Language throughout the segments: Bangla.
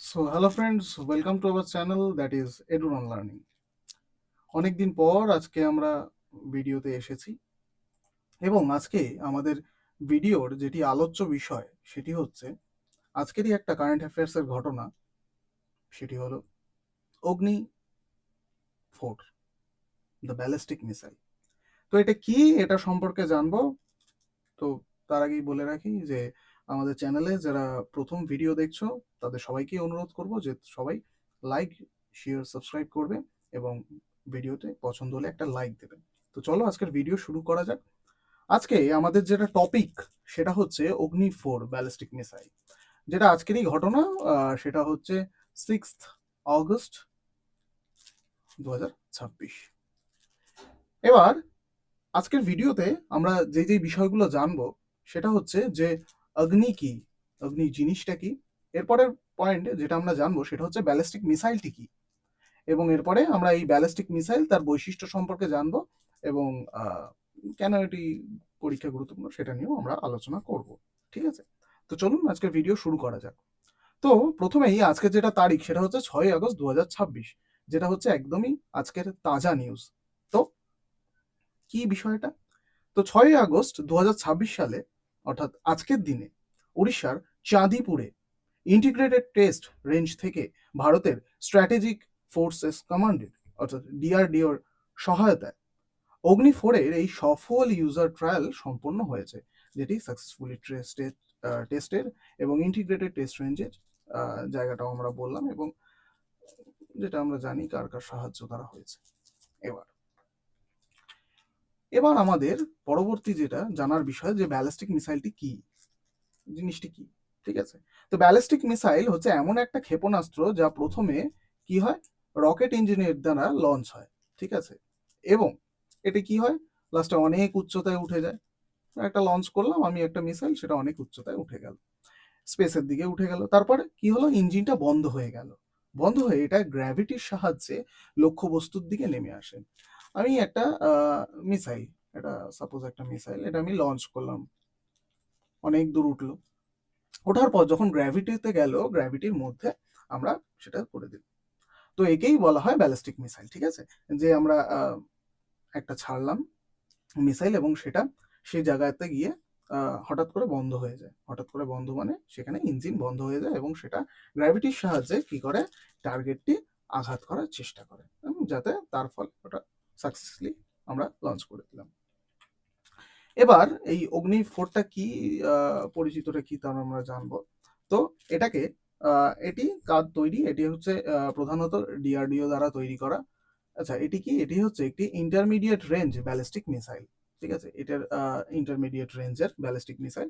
So hello friends, welcome to our channel that is Eduron Learning. অনেকদিন পর আজকে আমরা ভিডিওতে এসেছি এবং আজকে আমাদের ভিডিওর যেটি আলোচ্য বিষয় সেটি হচ্ছে আজকেরই একটা কারেন্ট অ্যাফেয়ার্সের ঘটনা, সেটি হলো অগ্নি 4, দ্য ব্যালিস্টিক মিসাইল। তো এটা কি, এটা সম্পর্কে জানবো। তো তার আগেই বলে রাখি যে আমাদের চ্যানেলে যারা প্রথম ভিডিও দেখছো তাদের সবাইকে অনুরোধ করব যে সবাই লাইক, শেয়ার, সাবস্ক্রাইব করবে এবং ভিডিওতে পছন্দ হলে একটা লাইক দেবেন। তো চলো আজকের ভিডিও শুরু করা যাক। আজকে আমাদের যেটা টপিক সেটা হচ্ছে অগ্নি 4 ব্যালিস্টিক মিসাইল, যেটা আজকেরই ঘটনা। সেটা হচ্ছে 6 আগস্ট 2026। এবার আজকের ভিডিওতে আমরা যে বিষয়গুলো জানবো সেটা হচ্ছে যে অগ্নি কি, অগ্নি জিনিসটা কি। এরপরের পয়েন্ট যেটা আমরা জানবো সেটা হচ্ছে ব্যালিস্টিক মিসাইলটি কি, এবং এরপরে আমরা এই ব্যালিস্টিক মিসাইল তার বৈশিষ্ট্য সম্পর্কে জানবো এবং কেন এটি পরীক্ষা গুরুত্বপূর্ণ সেটা নিয়েও আমরা আলোচনা করব। ঠিক আছে, তো চলুন আজকের ভিডিও শুরু করা যাক। তো প্রথমেই আজকের যেটা তারিখ সেটা হচ্ছে 6 আগস্ট 2026, যেটা হচ্ছে একদমই আজকের তাজা নিউজ। তো কি বিষয়টা? তো 6 আগস্ট 2026 সালে, অর্থাৎ আজকের দিনে, উড়িষ্যার চাঁদিপুরে ইন্টিগ্রেটেড টেস্ট রেঞ্জ থেকে ভারতের স্ট্র্যাটেজিক ফোর্সেস কমান্ডের অর্থাৎ ডিআরডিওর সহায়তায় অগ্নি 4-এর এই সফল ইউজার ট্রায়াল সম্পন্ন হয়েছে, যেটি সাকসেসফুলি টেস্টের এবং ইন্টিগ্রেটেড টেস্ট রেঞ্জের জায়গাটাও আমরা বললাম, এবং যেটা আমরা জানি কার কার সাহায্য দ্বারা হয়েছে। এবার আমাদের পরবর্তী যেটা জানার বিষয় যে ব্যালিস্টিক মিসাইলটি কি, জিনিসটি কি। ঠিক আছে, তো ব্যালিস্টিক মিসাইল হচ্ছে এমন একটা ক্ষেপণাস্ত্র যা প্রথমে কি হয়, রকেট ইঞ্জিনের দ্বারা লঞ্চ হয়। ঠিক আছে, এবং এটি কি হয়, লাস্টে অনেক উচ্চতায় উঠে যায়। একটা লঞ্চ করলাম আমি একটা মিসাইল, সেটা অনেক উচ্চতায় উঠে গেল, স্পেসের দিকে উঠে গেল। তারপরে কি হলো, ইঞ্জিনটা বন্ধ হয়ে গেল। বন্ধ হয়ে এটা গ্র্যাভিটির সাহায্যে লক্ষ্যবস্তুর দিকে নেমে আসে। আমি একটা মিসাইল, এটা সাপোজ একটা মিসাইল, এটা আমি লঞ্চ করলাম, অনেক দূর উঠলো। ওঠার পর যখন গ্র্যাভিটিতে গেল, গ্র্যাভিটির মধ্যে আমরা সেটা করে দিই। তো একেই বলা হয় ব্যালিস্টিক মিসাইল। ঠিক আছে, যে আমরা একটা ছাড়লাম মিসাইল এবং সেটা সেই জায়গাতে গিয়ে হঠাৎ করে বন্ধ হয়ে যায়। হঠাৎ করে বন্ধ মানে সেখানে ইঞ্জিন বন্ধ হয়ে যায় এবং সেটা গ্র্যাভিটির সাহায্যে কি করে, টার্গেটটি আঘাত করার চেষ্টা করে, এবং যাতে তার ফলে ওটা সাকসেসফুলি আমরা লঞ্চ করে দিলাম। এবার এই অগ্নি 4টা কি, পরিচিতটা কি তা আমরা জানবো। তো এটাকে এটি কার তৈরি, এটি হচ্ছে প্রধানত ডিআরডিও দ্বারা তৈরি করা। আচ্ছা, এটি কি, এটি হচ্ছে একটি ইন্টারমিডিয়েট রেঞ্জ ব্যালিস্টিক মিসাইল। ঠিক আছে, এটার ইন্টারমিডিয়েট রেঞ্জের ব্যালিস্টিক মিসাইল।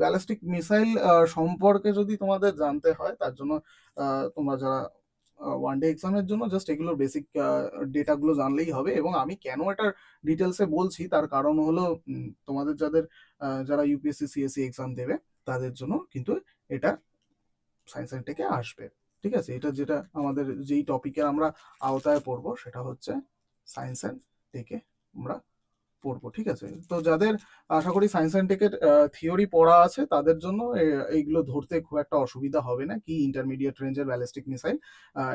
ব্যালিস্টিক মিসাইল সম্পর্কে যদি তোমাদের জানতে হয়, তার জন্য তোমরা যারা ওয়ান ডে এক্সামের জন্য জাস্ট এগুলোর বেসিক ডেটাগুলো জানলেই হবে। এবং আমি কেন এটার ডিটেলসে বলছি তার কারণ হলো তোমাদের যারা ইউপিএসসি সিএসসি এক্সাম দেবে তাদের জন্য কিন্তু এটা সায়েন্স অ্যান্ড টেকে আসবে। ঠিক আছে, এটা যেটা আমাদের যেই টপিকের আমরা আওতায় পড়বো সেটা হচ্ছে সায়েন্স অ্যান্ড টেকে আমরা পড়বো। ঠিক আছে, তো যাদের আশা করি সায়েন্স অ্যান্ড টেকের থিওরি পড়া আছে তাদের জন্য এইগুলো ধরতে খুব একটা অসুবিধা হবে না। কি ইন্টারমিডিয়েট রেঞ্জের ব্যালিস্টিক মিসাইল,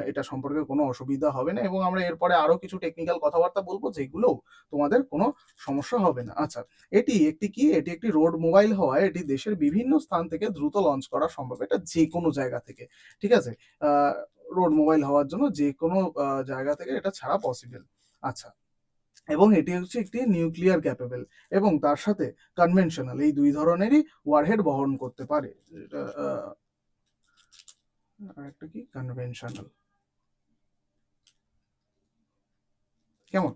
এটা সম্পর্কে কোনো অসুবিধা হবে না, এবং আমরা এরপরে আরো কিছু টেকনিক্যাল কথাবার্তা বলবো যেগুলো তোমাদের কোনো সমস্যা হবে না। আচ্ছা, এটি একটি রোড মোবাইল হওয়ায় এটি দেশের বিভিন্ন স্থান থেকে দ্রুত লঞ্চ করা সম্ভব, এটা যে কোনো জায়গা থেকে। ঠিক আছে, রোড মোবাইল হওয়ার জন্য যে কোনো জায়গা থেকে এটা ছাড়া পসিবল। আচ্ছা, এবং এটি হচ্ছে একটি নিউক্লিয়ার ক্যাপেবল এবং তার সাথে কনভেনশনাল, এই দুই ধরনেরই ওয়ারহেড বহন করতে পারে। এটা আরেকটা কি, কনভেনশনাল, কেমন।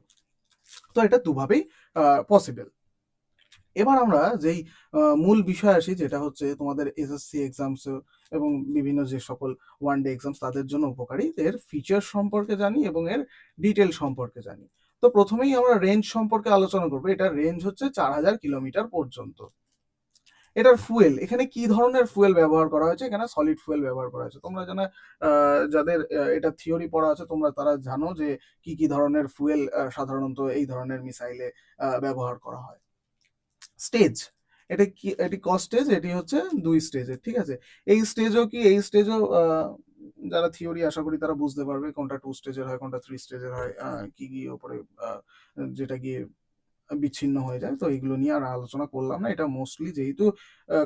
তো এটা দুভাবেই পসিবল। এবার আমরা যেই মূল বিষয় আসি, যেটা হচ্ছে তোমাদের এসএসসি এক্সামস এবং বিভিন্ন যে সকল ওয়ান ডে এক্সামস তাদের জন্য উপকারী, এর ফিচার সম্পর্কে জানি এবং এর ডিটেল সম্পর্কে জানি। তো প্রথমেই আমরা রেঞ্জ সম্পর্কে আলোচনা করবো। এটার রেঞ্জ হচ্ছে 4000 কিলোমিটার পর্যন্ত। এটার ফুয়েল, এখানে কি ধরনের ফুয়েল ব্যবহার করা হয়েছে, এখানে সলিড ফুয়েল ব্যবহার করা হয়েছে। তোমরা জানো, যাদের এটা থিওরি পড়া আছে তোমরা তারা জানো যে কি কি ধরনের ফুয়েল সাধারণত এই ধরনের মিসাইলে ব্যবহার করা হয়। স্টেজ, এটি ক স্টেজ, এটি হচ্ছে 2 স্টেজের। ঠিক আছে, এই স্টেজও যারা থিওরি আশা করি তারা বুঝতে পারবে কোনটা 2 স্টেজের হয়, কোনটা 3 স্টেজের হয়, কি গিয়ে ওপরে যেটা গিয়ে বিচ্ছিন্ন হয়ে যায়। তো এগুলো নিয়ে আর আলোচনা করলাম না। এটা মোস্টলি যেহেতু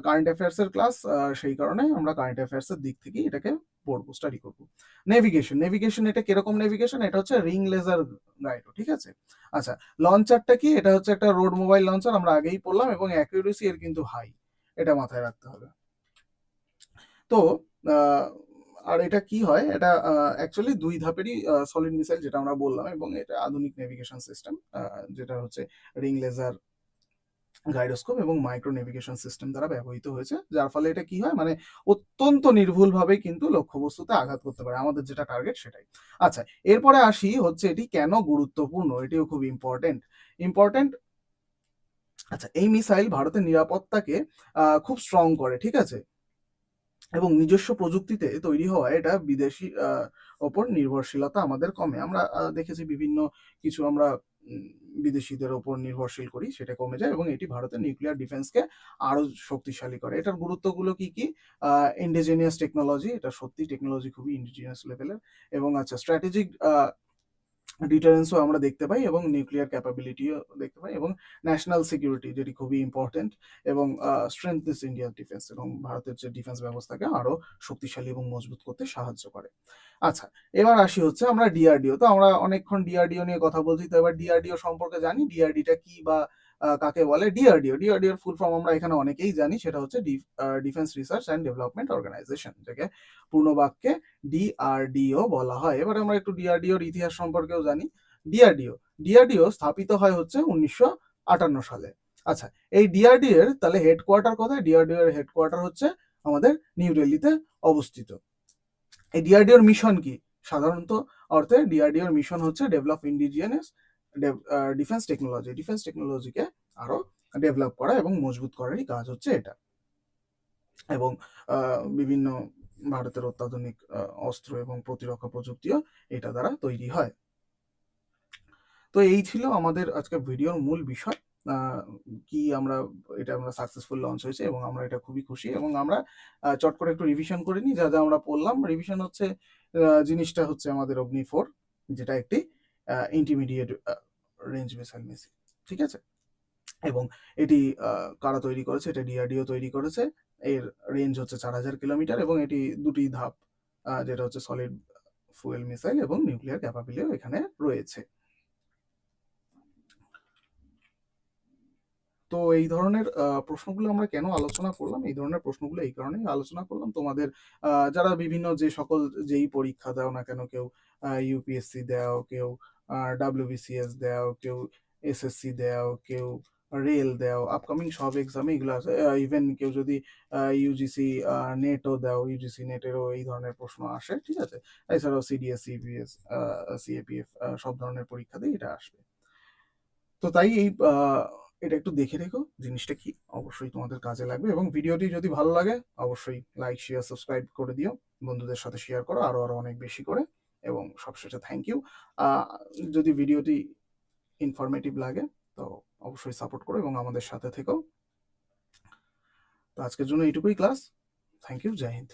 কারেন্ট অ্যাফেয়ার্স এর ক্লাস, সেই কারণে আমরা কারেন্ট অ্যাফেয়ার্স এর দিক থেকেই এটাকে পড়বো, স্টাডি করবো। নেভিগেশন এটা কিরকম নেভিগেশন? এটা হচ্ছে রিং লেজার গাইডো, ঠিক আছে? আচ্ছা, লঞ্চারটা কি? এটা হচ্ছে একটা রোড মোবাইল লঞ্চার, আমরা আগেই পড়লাম, এবং অ্যাকুরেসি এর কিন্তু হাই, এটা মাথায় রাখতে হবে। তো আর এটা কি হয়, এটা অ্যাকচুয়ালি 2 ধাপেরই সলিড মিসাইল যেটা আমরা বললাম, এবং এটা আধুনিক নেভিগেশন সিস্টেম, যেটা হচ্ছে রিং লেজার গাইরোস্কোপ এবং মাইক্রো নেভিগেশন সিস্টেম দ্বারা ব্যবহৃত হয়েছে, যার ফলে এটা কি হয়, মানে অত্যন্ত নির্ভুলভাবে কিন্তু লক্ষ্যবস্তুতে আঘাত করতে পারে, আমাদের যেটা টার্গেট সেটাই। আচ্ছা, এরপরে আসি হচ্ছে এটি কেন গুরুত্বপূর্ণ, এটিও খুব ইম্পর্টেন্ট। আচ্ছা, এই মিসাইল ভারতের নিরাপত্তাকে খুব স্ট্রং করে, ঠিক আছে, এবং নিজস্ব প্রযুক্তিতে তৈরি হওয়ায় এটা বিদেশি ওপর নির্ভরশীলতা আমাদের কমে। আমরা দেখেছি বিভিন্ন কিছু আমরা বিদেশিদের ওপর নির্ভরশীল করি, সেটা কমে যায়, এবং এটি ভারতের নিউক্লিয়ার ডিফেন্সকে আরো শক্তিশালী করে। এটার গুরুত্বগুলো কি কি? ইন্ডিজিনিয়াস টেকনোলজি, এটা সত্যি টেকনোলজি খুবই ইন্ডিজিনিয়াস লেভেলের, এবং আচ্ছা স্ট্র্যাটেজিক ডিটারেন্সও আমরা দেখতে পাই, এবং নিউক্লিয়ার ক্যাপাবিলিটিও দেখতে পাই, এবং ন্যাশনাল সিকিউরিটি যেটি খুবই ইম্পর্টেন্ট, এবং স্ট্রেংথেনস ইন্ডিয়ার ডিফেন্স, এবং ভারতের যে ডিফেন্স ব্যবস্থাকে আরো শক্তিশালী এবং মজবুত করতে সাহায্য করে। আচ্ছা, এবার আসি হচ্ছে আমরা ডিআরডিও। তো আমরা অনেকক্ষণ ডিআরডিও নিয়ে কথা বলছি, তো এবার ডিআরডিও সম্পর্কে জানি, ডিআরডিটা কি বা কাকে বলে। ডিআরডিওর ফুল ফর্ম আমরা এখানে অনেকেই জানি, সেটা হচ্ছে defence research and development organisation, যাকে পূর্ণ বাক্যে ডিআরডিও বলা হয়। এবার আমরা একটু ডিআরডিওর ইতিহাস সম্পর্কেও জানি। ডিআরডিও স্থাপিত হয় হচ্ছে 1958 সালে। আচ্ছা, এই ডিআরডিও এর তাহলে হেডকোয়ার্টার কোথায়? ডিআরডিও এর হেডকোয়ার্টার হচ্ছে আমাদের নিউ দিল্লিতে অবস্থিত। এই ডিআরডিওর মিশন কি? সাধারণত অর্থে ডিআরডিওর মিশন হচ্ছে ডেভেলপ ইন্ডিজিনিয়াস ডিফেন্স টেকনোলজিকে আরো ডেভেলপ করা এবং মজবুত করারই কাজ হচ্ছে এটা, এবং বিভিন্ন ভারতের অত্যাধুনিক অস্ত্র এবং প্রতিরক্ষা প্রযুক্তিও এটা দ্বারা তৈরি হয়। তো এই ছিল আমাদের আজকের ভিডিওর মূল বিষয়, কি আমরা সাকসেসফুল লঞ্চ হয়েছে, এবং আমরা এটা খুবই খুশি, এবং আমরা চট করে একটু রিভিশন করে নিই যা যা আমরা পড়লাম। রিভিশন হচ্ছে জিনিসটা হচ্ছে আমাদের অগ্নি-4, যেটা একটি ইন্টারমিডিয়েট রেঞ্জ মিসাইল, ঠিক আছে, এবং এটি কারা তৈরি করেছে? এটা ডিআরডিও তৈরি করেছে। এর রেঞ্জ হচ্ছে 4000 কিলোমিটার, এবং এটি দুটি ধাপ, যেটা হচ্ছে সলিড ফুয়েল মিসাইল এবং নিউক্লিয়ার ক্যাপাবিলিটিও এখানে রয়েছে। তো এই ধরনের প্রশ্নগুলো আমরা কেন আলোচনা করলাম? এই ধরনের প্রশ্নগুলো এই কারণেই আলোচনা করলাম, তোমাদের যারা বিভিন্ন যে সকল যেই পরীক্ষা দাও না কেন, কেউ ইউপিএসসি দাও, কেউ ডাব্লিউবিসিএস দাও, কেউ এসএসসি দাও, কেউ রেল দাও, আপকামিং সব এক্সামে এগুলো আছে। ইভেন কেউ যদি ইউজিসি নেটও দাও, ইউজিসি নেটেরও এই ধরনের প্রশ্ন আসে, ঠিক আছে। এছাড়াও সিডিএস, সিবিএস, সিএপিএফ সব ধরনের পরীক্ষাতেই এটা আসবে। তো তাই এটা একটু দেখে রেখো, জিনিসটা কি অবশ্যই তোমাদের কাজে লাগবে, এবং ভিডিওটি যদি ভালো লাগে অবশ্যই লাইক, শেয়ার, সাবস্ক্রাইব করে দিও, বন্ধুদের সাথে শেয়ার করো আরো অনেক বেশি করে, এবং সবশেষে থ্যাংক ইউ। যদি ভিডিওটি ইনফরমেটিভ লাগে তো অবশ্যই সাপোর্ট করো এবং আমাদের সাথে থেকো। তো আজকের জন্য এইটুকুই ক্লাস। থ্যাংক ইউ, জয় হিন্দ।